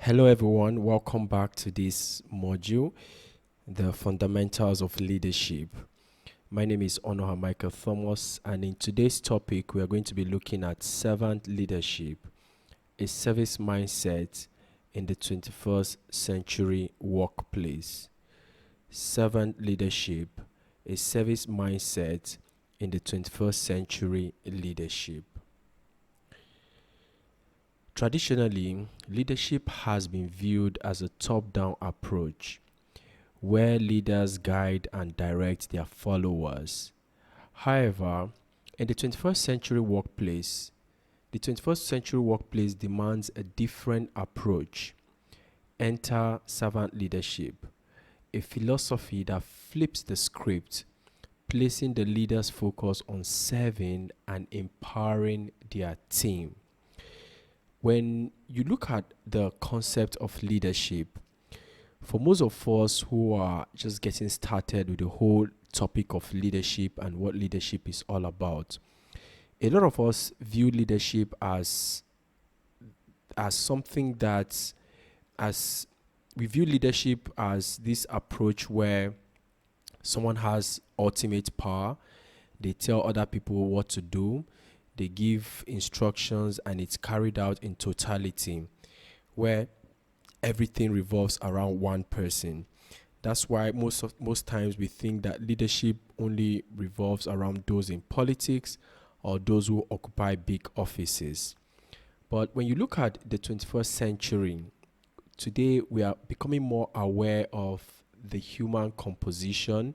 Hello, everyone. Welcome back to this module, the fundamentals of leadership. My name is Honor Michael Thomas, and in today's topic, we are going to be looking at servant leadership, a service mindset in the 21st century workplace. Servant leadership, a service mindset in the 21st century leadership. Traditionally, leadership has been viewed as a top-down approach where leaders guide and direct their followers. However, in the 21st century workplace demands a different approach. Enter servant leadership, a philosophy that flips the script, placing the leader's focus on serving and empowering their team. When you look at the concept of leadership, for most of us who are just getting started with the whole topic of leadership and what leadership is all about, a lot of us view leadership as something that as we view leadership as this approach where someone has ultimate power. They tell other people what to do, they give instructions, and it's carried out in totality, where everything revolves around one person. That's why most times we think that leadership only revolves around those in politics or those who occupy big offices. But when you look at the 21st century, today we are becoming more aware of the human composition.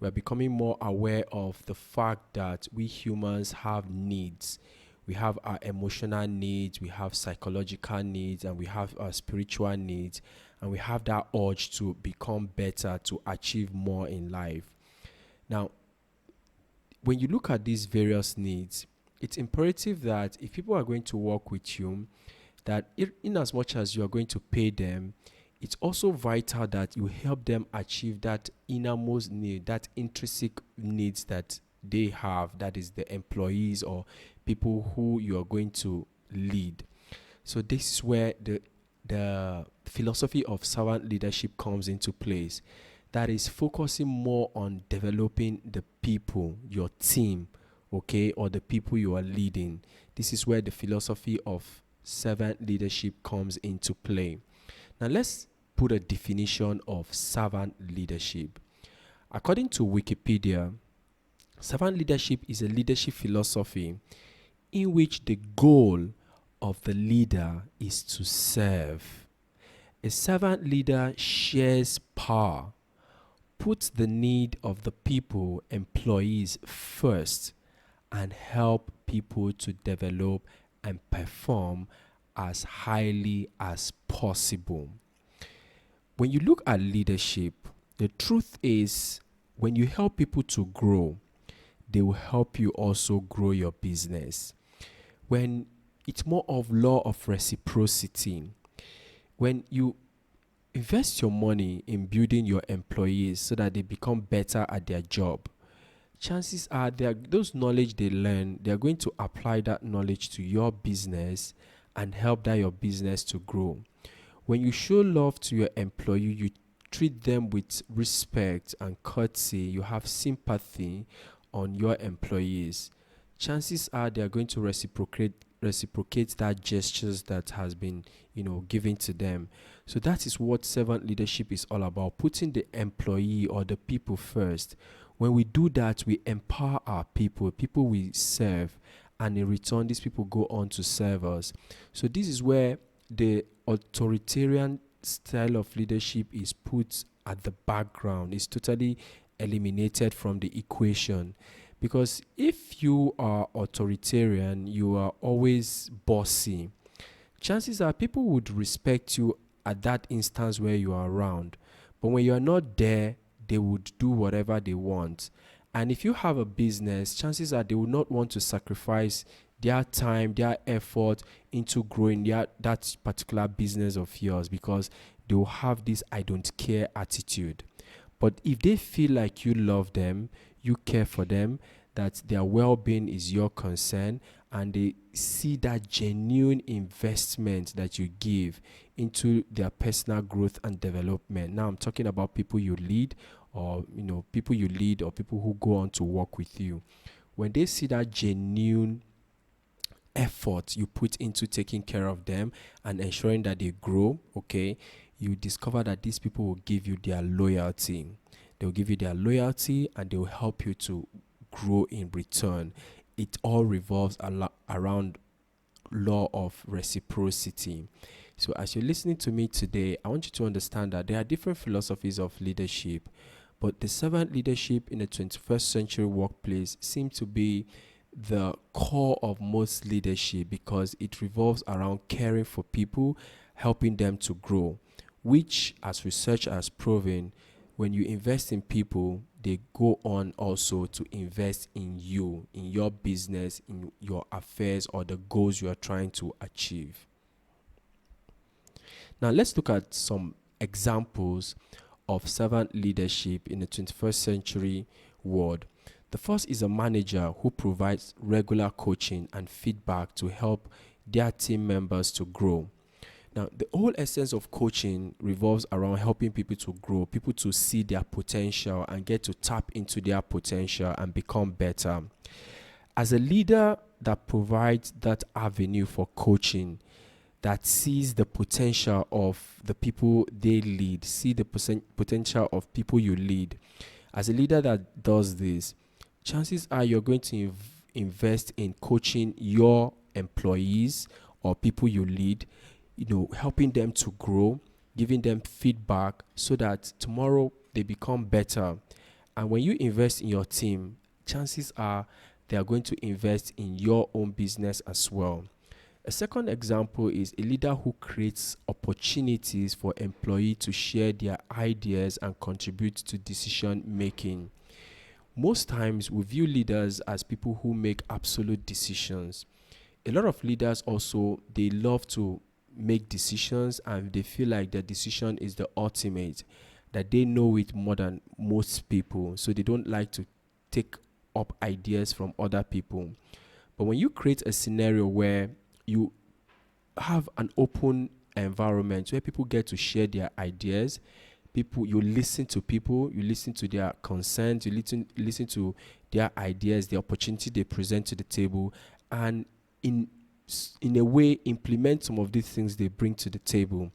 We are becoming more aware of the fact that we humans have needs. We have our emotional needs, we have psychological needs, and we have our spiritual needs, and we have that urge to become better, to achieve more in life. Now, when you look at these various needs, it's imperative that if people are going to work with you, that in as much as you are going to pay them, it's also vital that you help them achieve that innermost need, that intrinsic needs that they have, that is the employees or people who you are going to lead. So this is where the philosophy of servant leadership comes into place. That is focusing more on developing the people, your team, okay, or the people you are leading. This is where the philosophy of servant leadership comes into play. Now let's put a definition of servant leadership. According to Wikipedia, servant leadership is a leadership philosophy in which the goal of the leader is to serve. A servant leader shares power, puts the need of the people, employees first, and help people to develop and perform as highly as possible. When you look at leadership, the truth is when you help people to grow, they will help you also grow your business. When it's more of law of reciprocity, when you invest your money in building your employees so that they become better at their job, chances are those knowledge they learn, they are going to apply that knowledge to your business and help that your business to grow. When you show love to your employee, you treat them with respect and courtesy, you have sympathy on your employees, chances are they are going to reciprocate that gestures that has been given to them. So that is what servant leadership is all about, putting the employee or the people first. When we do that, we empower our people we serve, and in return these people go on to serve us. So this is where the authoritarian style of leadership is put at the background, is totally eliminated from the equation. Because if you are authoritarian, you are always bossy, chances are people would respect you at that instance where you are around. But when you are not there, they would do whatever they want. And if you have a business, chances are they will not want to sacrifice their time, their effort into growing that particular business of yours, because they will have this I don't care attitude. But if they feel like you love them, you care for them, that their well-being is your concern, and they see that genuine investment that you give into their personal growth and development. Now I'm talking about people you lead, or people you lead, or people who go on to work with you. When they see that genuine effort you put into taking care of them and ensuring that they grow, okay, you discover that these people will give you their loyalty. They'll give you their loyalty, and they will help you to grow in return. It all revolves around law of reciprocity. So as you're listening to me today, I want you to understand that there are different philosophies of leadership, but the servant leadership in the 21st century workplace seems to be the core of most leadership, because it revolves around caring for people, helping them to grow, which, as research has proven, when you invest in people, they go on also to invest in you, in your business, in your affairs, or the goals you are trying to achieve. Now, let's look at some examples of servant leadership in the 21st century world. The first is a manager who provides regular coaching and feedback to help their team members to grow. Now, the whole essence of coaching revolves around helping people to grow, people to see their potential and get to tap into their potential and become better. As a leader that provides that avenue for coaching, that sees the potential of the people they lead, see the potential of people you lead. As a leader that does this, chances are you're going to invest in coaching your employees or people you lead, helping them to grow, giving them feedback so that tomorrow they become better. And when you invest in your team, chances are they are going to invest in your own business as well. A second example is a leader who creates opportunities for employees to share their ideas and contribute to decision making. Most times we view leaders as people who make absolute decisions. A lot of leaders also, they love to make decisions, and they feel like their decision is the ultimate, that they know it more than most people, so they don't like to take up ideas from other people. But when you create a scenario where you have an open environment where people get to share their ideas, you listen to people, you listen to their concerns, you listen to their ideas, the opportunity they present to the table, and in a way implement some of these things they bring to the table,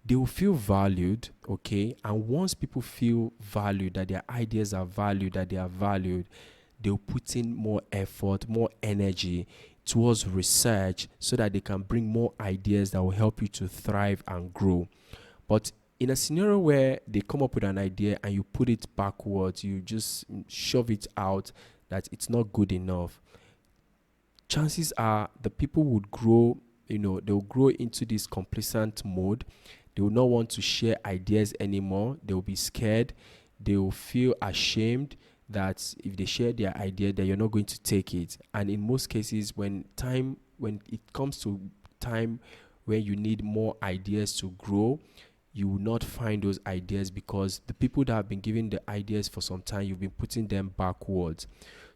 they will feel valued, okay? And once people feel valued, that their ideas are valued, that they are valued, they'll put in more effort, more energy towards research so that they can bring more ideas that will help you to thrive and grow. But in a scenario where they come up with an idea and you put it backwards, you just shove it out, that it's not good enough, chances are the people would grow, they'll grow into this complacent mode. They will not want to share ideas anymore. They will be scared. They will feel ashamed that if they share their idea, that you're not going to take it. And in most cases, when it comes to time where you need more ideas to grow, you will not find those ideas, because the people that have been giving the ideas for some time, you've been putting them backwards.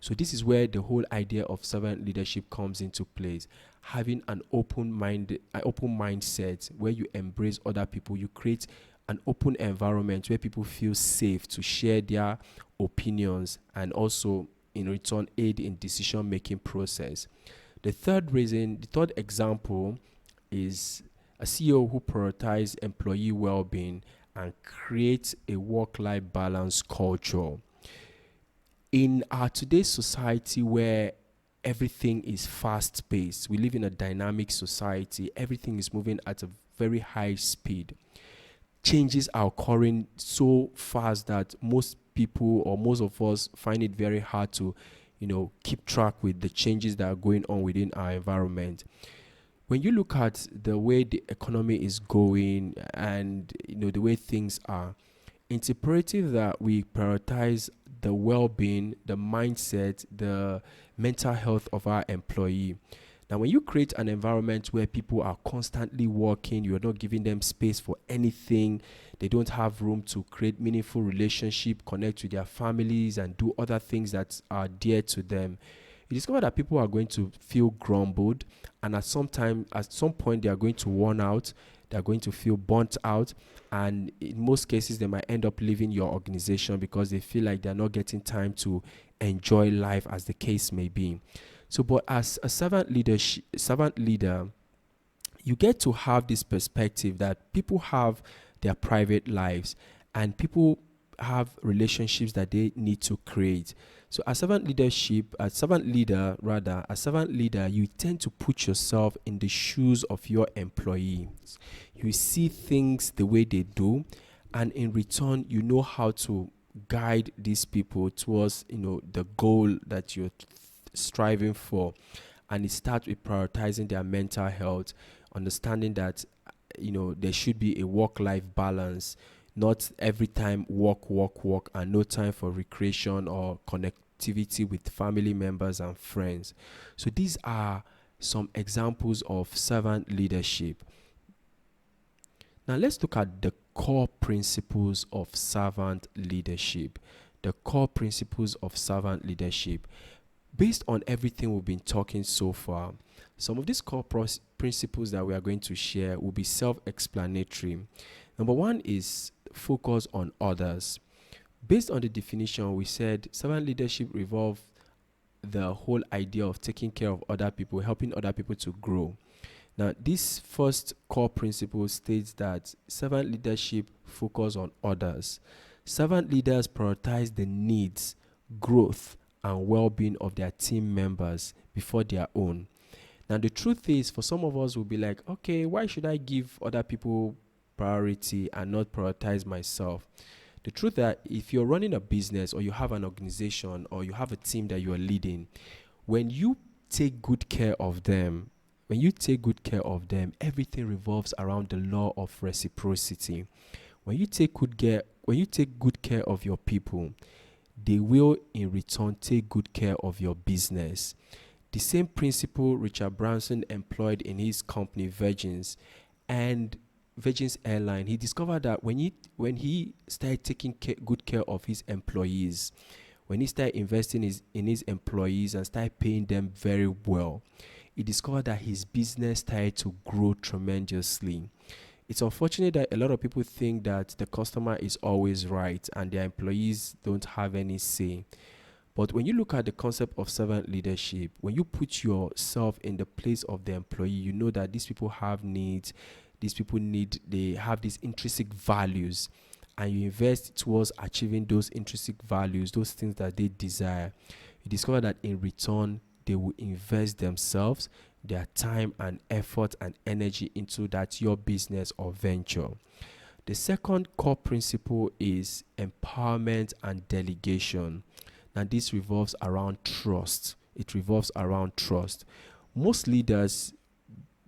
So this is where the whole idea of servant leadership comes into place. Having an open mindset where you embrace other people, you create an open environment where people feel safe to share their opinions, and also in return aid in decision making process. The third example is a CEO who prioritizes employee well-being and creates a work-life balance culture. In our today's society where everything is fast-paced, we live in a dynamic society, everything is moving at a very high speed. Changes are occurring so fast that most people, or most of us, find it very hard to, keep track with the changes that are going on within our environment. When you look at the way the economy is going and the way things are, it's imperative that we prioritize the well-being, the mindset, the mental health of our employee. Now, when you create an environment where people are constantly working, you're not giving them space for anything, they don't have room to create meaningful relationship, connect with their families, and do other things that are dear to them, you discover that people are going to feel grumbled, and at some point, they are going to worn out, they are going to feel burnt out, and in most cases, they might end up leaving your organization because they feel like they're not getting time to enjoy life, as the case may be. So, but as a servant leader, you get to have this perspective that people have their private lives, and people have relationships that they need to create. So as servant leader, you tend to put yourself in the shoes of your employees. You see things the way they do, and in return, you know how to guide these people towards, the goal that you're striving for. And it starts with prioritizing their mental health, understanding that there should be a work-life balance, not every time work, work, work, and no time for recreation or connectivity with family members and friends. So these are some examples of servant leadership. Now let's look at the core principles of servant leadership. The core principles of servant leadership. Based on everything we've been talking so far, some of these core principles that we are going to share will be self-explanatory. Number one is focus on others. Based on the definition, we said servant leadership revolves the whole idea of taking care of other people, helping other people to grow. Now, this first core principle states that servant leadership focus on others. Servant leaders prioritize the needs, growth, and well-being of their team members before their own. Now, the truth is, for some of us, will be like, okay, why should I give other people priority and not prioritize myself? The truth that if you're running a business, or you have an organization, or you have a team that you are leading, when you take good care of them, everything revolves around the law of reciprocity. When you take good care of your people, they will in return take good care of your business. The same principle Richard Branson employed in his company Virgin's Airline. He discovered that when he started taking good care of his employees, when he started investing in his employees and started paying them very well, he discovered that his business started to grow tremendously. It's unfortunate that a lot of people think that the customer is always right and their employees don't have any say. But when you look at the concept of servant leadership, when you put yourself in the place of the employee, you know that these people have needs, they have these intrinsic values, and you invest towards achieving those intrinsic values, those things that they desire. You discover that in return, they will invest themselves, their time and effort and energy into that your business or venture. The second core principle is empowerment and delegation. Now, this revolves around trust. It revolves around trust. Most leaders,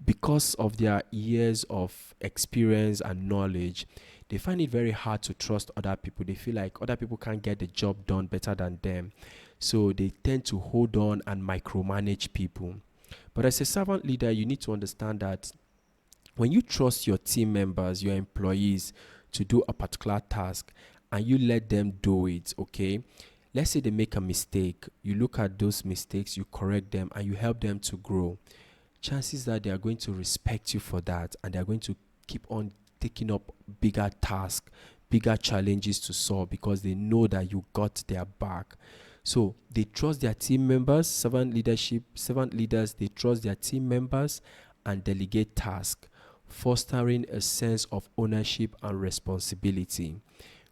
because of their years of experience and knowledge, they find it very hard to trust other people. They feel like other people can't get the job done better than them. So they tend to hold on and micromanage people. But as a servant leader, you need to understand that when you trust your team members, your employees, to do a particular task, and you let them do it, okay? Let's say they make a mistake. You look at those mistakes, you correct them, and you help them to grow. Chances that they are going to respect you for that, and they are going to keep on taking up bigger tasks, bigger challenges to solve, because they know that you got their back. So they trust their team members. Servant leaders, they trust their team members and delegate tasks, fostering a sense of ownership and responsibility.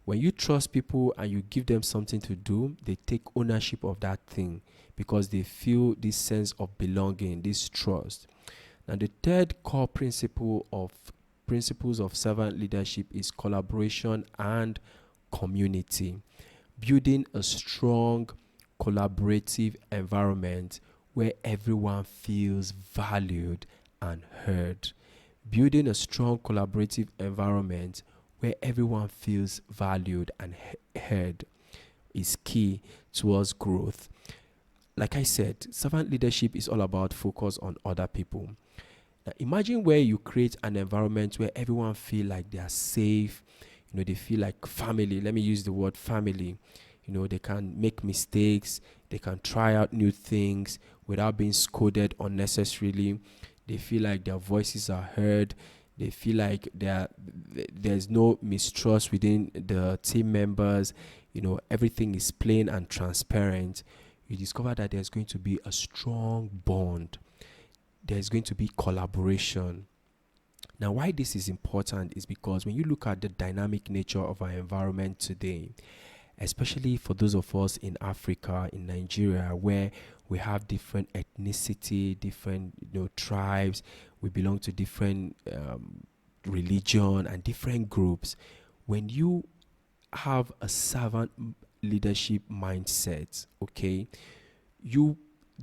When you trust people and you give them something to do, they take ownership of that thing because they feel this sense of belonging, this trust. Now, the third core principles of servant leadership is collaboration and community. Building a strong collaborative environment where everyone feels valued and heard. Building a strong collaborative environment where everyone feels valued and heard is key towards growth. like I said, servant leadership is all about focus on other people. Now, imagine where you create an environment where everyone feel like they are safe, they feel like family. Let me use the word family. They can make mistakes, they can try out new things without being scolded unnecessarily. They feel like their voices are heard. They feel like there's no mistrust within the team members. Everything is plain and transparent. You discover that there's going to be a strong bond. There's going to be collaboration. Now, why this is important is because when you look at the dynamic nature of our environment today, especially for those of us in Africa, in Nigeria, where we have different ethnicity, different tribes, we belong to different religion and different groups. When you have a servant leadership mindset, okay, you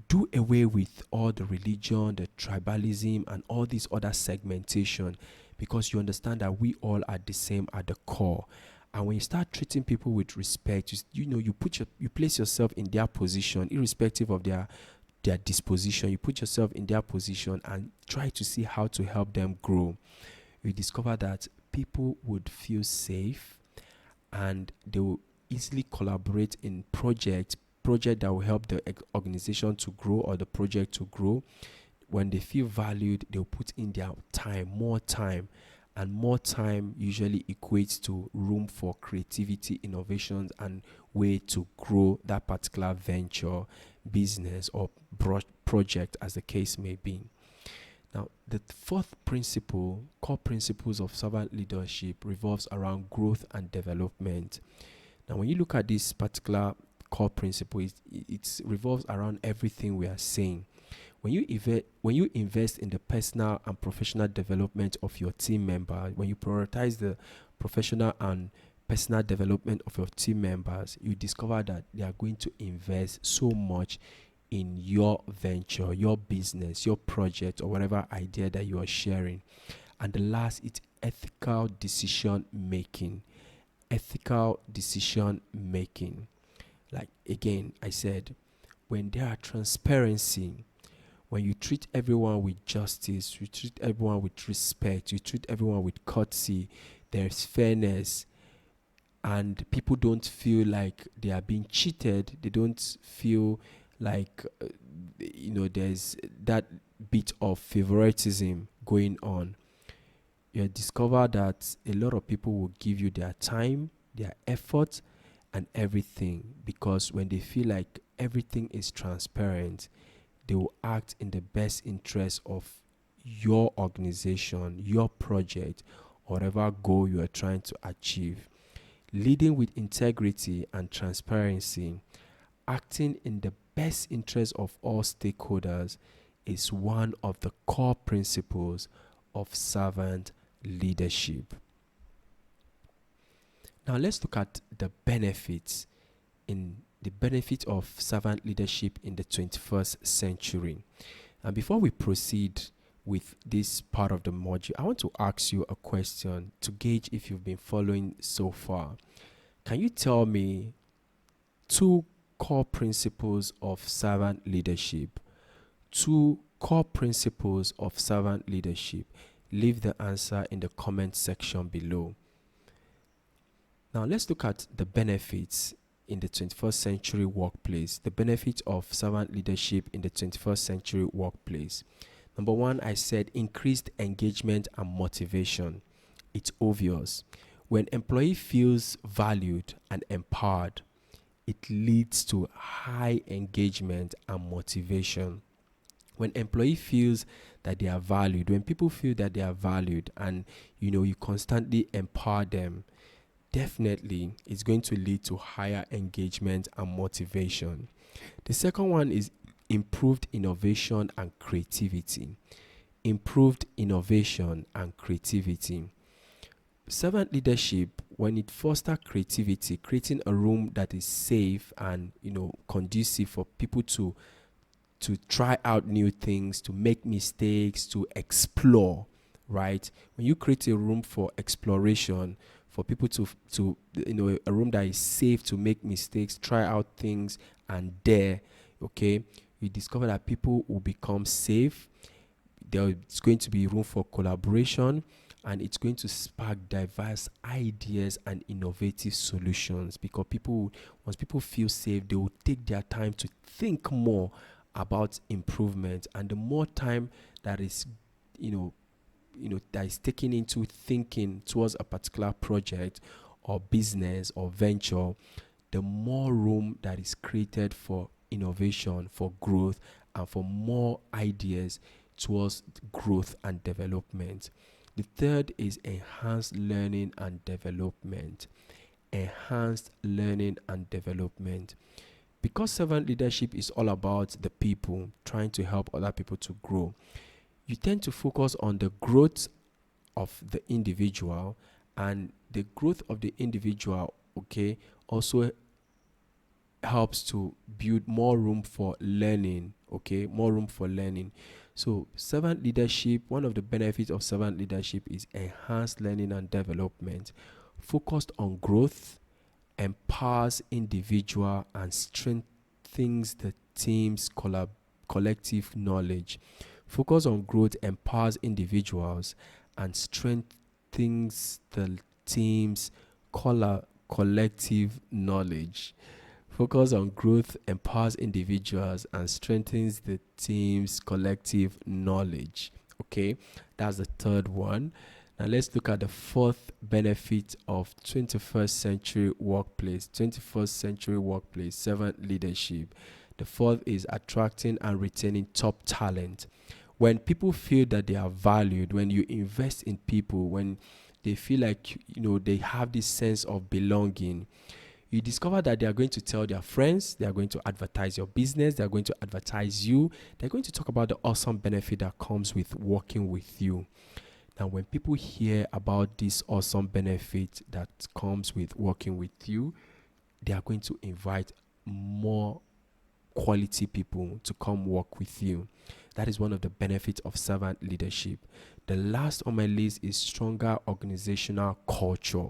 do away with all the religion, the tribalism, and all this other segmentation, because you understand that we all are the same at the core. And when you start treating people with respect, you place yourself in their position, irrespective of their disposition. You put yourself in their position and try to see how to help them grow. You discover that people would feel safe, and they will easily collaborate in project that will help the organization to grow, or the project to grow. When they feel valued, they'll put in their time, and more time usually equates to room for creativity, innovations, and way to grow that particular venture, business, or project, as the case may be. Now, the fourth principle, core principles of servant leadership, revolves around growth and development. Now, when you look at this particular core principle, it revolves around everything we are saying. When you invest in the personal and professional development of your team member, when you prioritize the professional and personal development of your team members, you discover that they are going to invest so much in your venture, your business, your project, or whatever idea that you are sharing. And the last is ethical decision making. Ethical decision making. Like again, I said, when there are transparency, when you treat everyone with justice, you treat everyone with respect, you treat everyone with courtesy, there's fairness, and people don't feel like they are being cheated, they don't feel like there's that bit of favoritism going on. You discover that a lot of people will give you their time, their effort, and everything, because when they feel like everything is transparent, they will act in the best interest of your organization, your project, whatever goal you are trying to achieve. Leading with integrity and transparency, acting in the best interest of all stakeholders, is one of the core principles of servant leadership. Now let's look at the benefit of servant leadership in the 21st century. And before we proceed with this part of the module, I want to ask you a question to gauge if you've been following so far. Can you tell me two core principles of servant leadership? Two core principles of servant leadership. Leave the answer in the comment section below. Now let's look at the benefits in the 21st century workplace. The benefits of servant leadership in the 21st century workplace. Number one, I said increased engagement and motivation. It's obvious. When employee feels valued and empowered, it leads to high engagement and motivation. When employee feels that they are valued, when people feel that they are valued, and you constantly empower them, definitely it's going to lead to higher engagement and motivation. The second one is improved innovation and creativity. Improved innovation and creativity. Servant leadership, when it fosters creativity, creating a room that is safe and conducive for people to try out new things, to make mistakes, to explore, right? When you create a room for exploration, for people to a room that is safe to make mistakes, try out things, and dare, Okay, you discover that people will become safe. There's going to be room for collaboration, and it's going to spark diverse ideas and innovative solutions, because once people feel safe, they will take their time to think more about improvement. And the more time that is you know that is taken into thinking towards a particular project or business or venture, the more room that is created for innovation, for growth, and for more ideas towards growth and development. The third is enhanced learning and development. Enhanced learning and development. Because servant leadership is all about the people, trying to help other people to grow, you tend to focus on the growth of the individual, and the growth of the individual, okay, also helps to build more room for learning. Okay, more room for learning. So servant leadership, one of the benefits of servant leadership is enhanced learning and development, focused on growth, empowers individual, and strengthens the team's collective knowledge. Focus on growth empowers individuals and strengthens the team's collective knowledge. Focus on growth empowers individuals and strengthens the team's collective knowledge. Okay, that's the third one. Now let's look at the fourth benefit of 21st century workplace. 21st century workplace, servant leadership. The fourth is attracting and retaining top talent. When people feel that they are valued, when you invest in people, when they feel like they have this sense of belonging, you discover that they are going to tell their friends, they are going to advertise your business, they are going to advertise you, they're going to talk about the awesome benefit that comes with working with you. Now, when people hear about this awesome benefit that comes with working with you, they are going to invite more quality people to come work with you. That is one of the benefits of servant leadership. The last on my list is stronger organizational culture.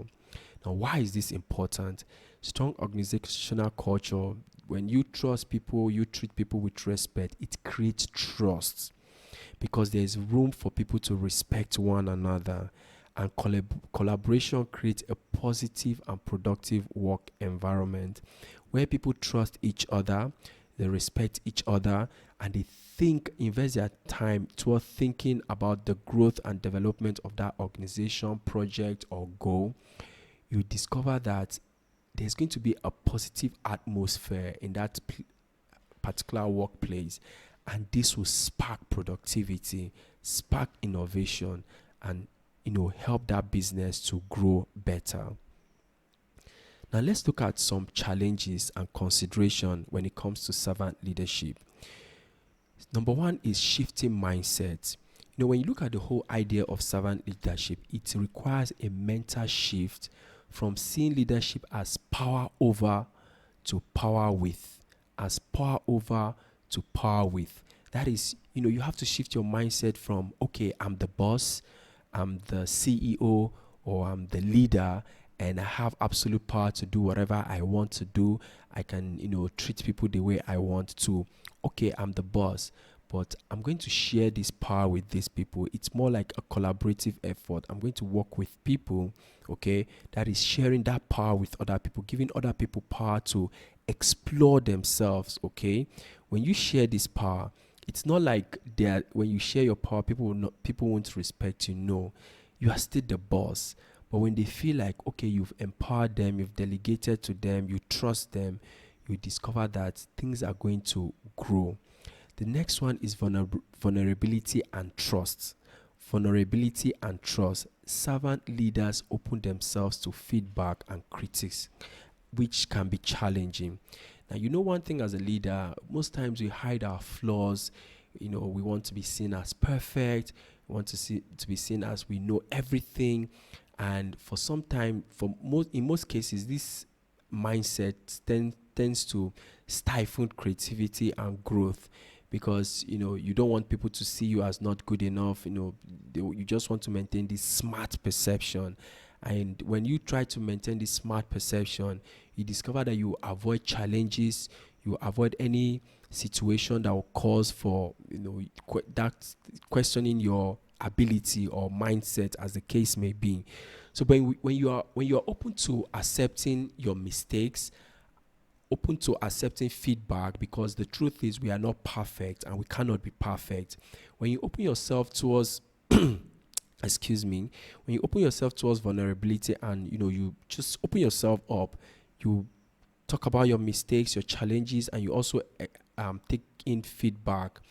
Now, why is this important? Strong organizational culture, when you trust people, you treat people with respect, it creates trust, because there is room for people to respect one another, and collaboration creates a positive and productive work environment where people trust each other, they respect each other, and they invest their time toward thinking about the growth and development of that organization, project, or goal. You discover that there's going to be a positive atmosphere in that particular workplace, and this will spark productivity, spark innovation, and help that business to grow better. Now let's look at some challenges and consideration when it comes to servant leadership. Number one is shifting mindset. When you look at the whole idea of servant leadership, it requires a mental shift from seeing leadership as power over to power with, as power over to power with. That is, you have to shift your mindset from, okay, I'm the boss, I'm the CEO, or I'm the leader, and I have absolute power to do whatever I want to do. I can, treat people the way I want to. Okay, I'm the boss, but I'm going to share this power with these people. It's more like a collaborative effort. I'm going to work with people, okay, that is sharing that power with other people, giving other people power to explore themselves, okay? When you share this power, it's not like that when you share your power, people won't respect you. No, you are still the boss. But when they feel like, okay, you've empowered them, you've delegated to them, you trust them, you discover that things are going to grow. The next one is vulnerability and trust. Vulnerability and trust. Servant leaders open themselves to feedback and critics, which can be challenging. Now, one thing as a leader, most times we hide our flaws. We want to be seen as perfect. We want to be seen as we know everything. And for some time, in most cases, this mindset tends to stifle creativity and growth, because you don't want people to see you as not good enough. You just want to maintain this smart perception. And when you try to maintain this smart perception, you discover that you avoid challenges, you avoid any situation that will cause for that questioning your ability or mindset, as the case may be. So when you are open to accepting your mistakes, open to accepting feedback, because the truth is we are not perfect and we cannot be perfect. When you open yourself towards excuse me, when you open yourself towards vulnerability, and you just open yourself up, you talk about your mistakes, your challenges, and you also take in feedback,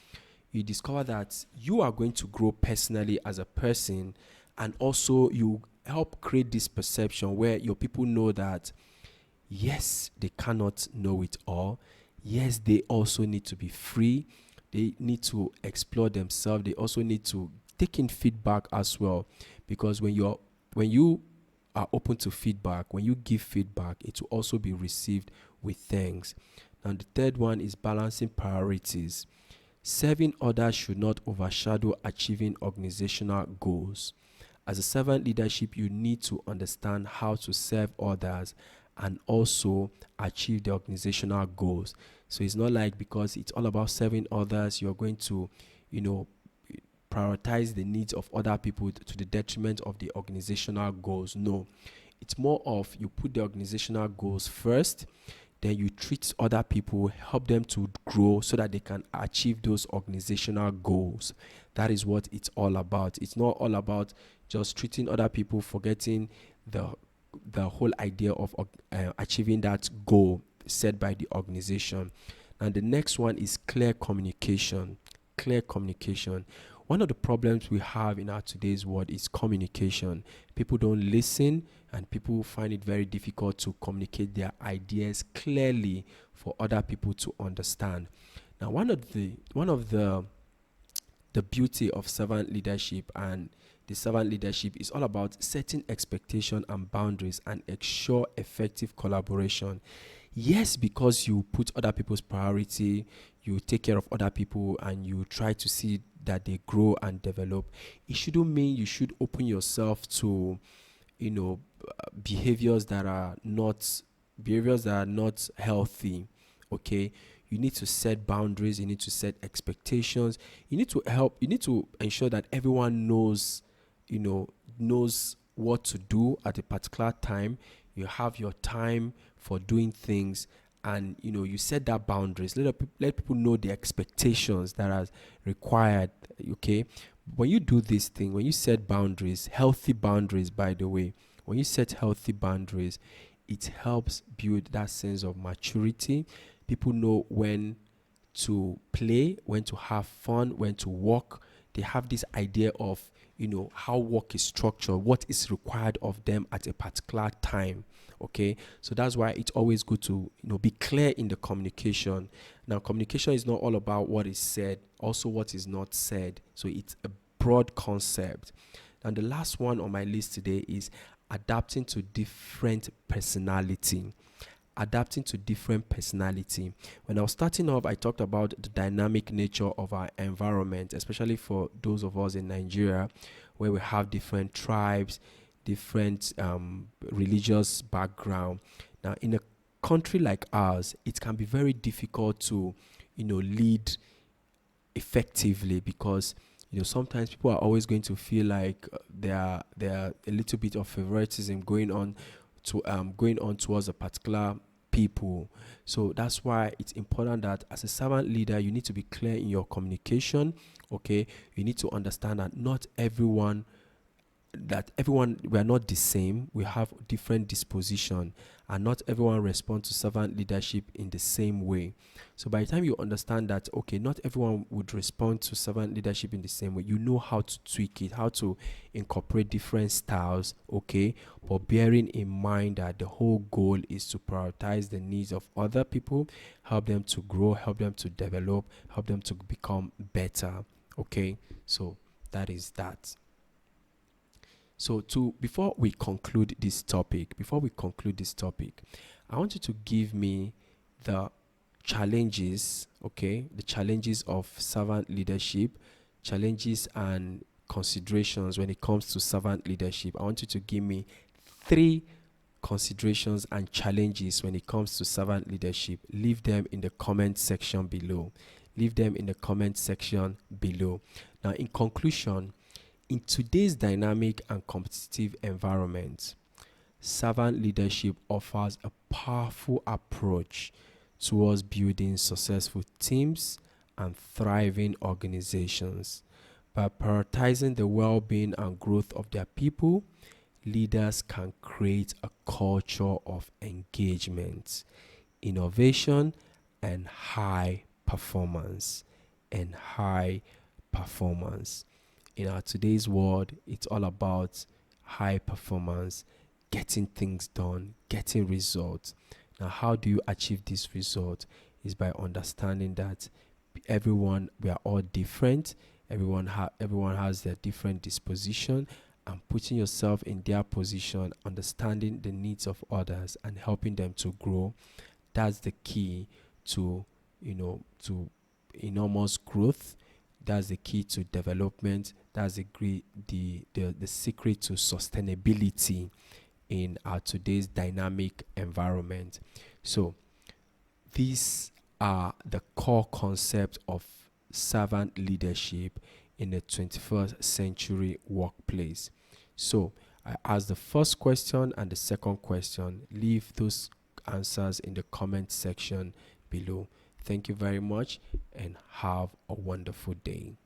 you discover that you are going to grow personally as a person, and also you help create this perception where your people know that yes, they cannot know it all. Yes, they also need to be free. They need to explore themselves. They also need to take in feedback as well. Because when you are open to feedback, when you give feedback, it will also be received with thanks. And the third one is balancing priorities. Serving others should not overshadow achieving organizational goals. As a servant leadership, you need to understand how to serve others and also achieve the organizational goals. So it's not like because it's all about serving others, you're going to, you know, prioritize the needs of other people to the detriment of the organizational goals. No, it's more of you put the organizational goals first, then you treat other people, help them to grow so that they can achieve those organizational goals. That is what it's all about. It's not all about just treating other people, forgetting the whole idea of achieving that goal set by the organization. And the next one is clear communication. Clear communication. One of the problems we have in our today's world is communication. People don't listen, and people find it very difficult to communicate their ideas clearly for other people to understand. Now, one of the beauty of servant leadership and the servant leadership is all about setting expectation and boundaries and ensure effective collaboration. Yes, because you put other people's priority, you take care of other people, and you try to see that they grow and develop. It shouldn't mean you should open yourself to, behaviors that are not healthy. Okay, you need to set boundaries. You need to set expectations. You need to help. You need to ensure that everyone knows what to do at a particular time. You have your time for doing things, and you set that boundaries. Let people know the expectations that are required. Okay, when you do this thing, when you set boundaries, healthy boundaries, by the way, when you set healthy boundaries, it helps build that sense of maturity. People know when to play, when to have fun, when to work. They have this idea of how work is structured, what is required of them at a particular time. Okay, so that's why it's always good to be clear in the communication. Now, communication is not all about what is said, also what is not said. So it's a broad concept. And the last one on my list today is adapting to different personality. Adapting to different personality. When I was starting off, I talked about the dynamic nature of our environment, especially for those of us in Nigeria, where we have different tribes, different religious background. Now, in a country like ours, it can be very difficult to, lead effectively, because sometimes people are always going to feel like there are a little bit of favoritism going on towards a particular people. So that's why it's important that as a servant leader, you need to be clear in your communication. Okay, you need to understand that we are not the same. We have different disposition, and not everyone responds to servant leadership in the same way. So by the time you understand that, okay, not everyone would respond to servant leadership in the same way, you know how to tweak it, how to incorporate different styles. Okay, but bearing in mind that the whole goal is to prioritize the needs of other people, help them to grow, help them to develop, help them to become better. Okay, so that is that. So before we conclude this topic, I want you to give me the challenges, okay? The challenges of servant leadership, challenges and considerations when it comes to servant leadership. I want you to give me 3 considerations and challenges when it comes to servant leadership, leave them in the comment section below. Leave them in the comment section below. Now, in conclusion, in today's dynamic and competitive environment, servant leadership offers a powerful approach towards building successful teams and thriving organizations. By prioritizing the well being and growth of their people, leaders can create a culture of engagement, innovation, and high performance. And high performance. In our today's world, it's all about high performance, getting things done, getting results. Now, how do you achieve this result? Is by understanding that we are all different. Everyone has their different disposition, and putting yourself in their position, understanding the needs of others and helping them to grow. That's the key to to enormous growth. That's the key to development. That's the secret to sustainability in our today's dynamic environment. So these are the core concepts of servant leadership in the 21st century workplace. So I asked the first question and the second question. Leave those answers in the comment section below. Thank you very much and have a wonderful day.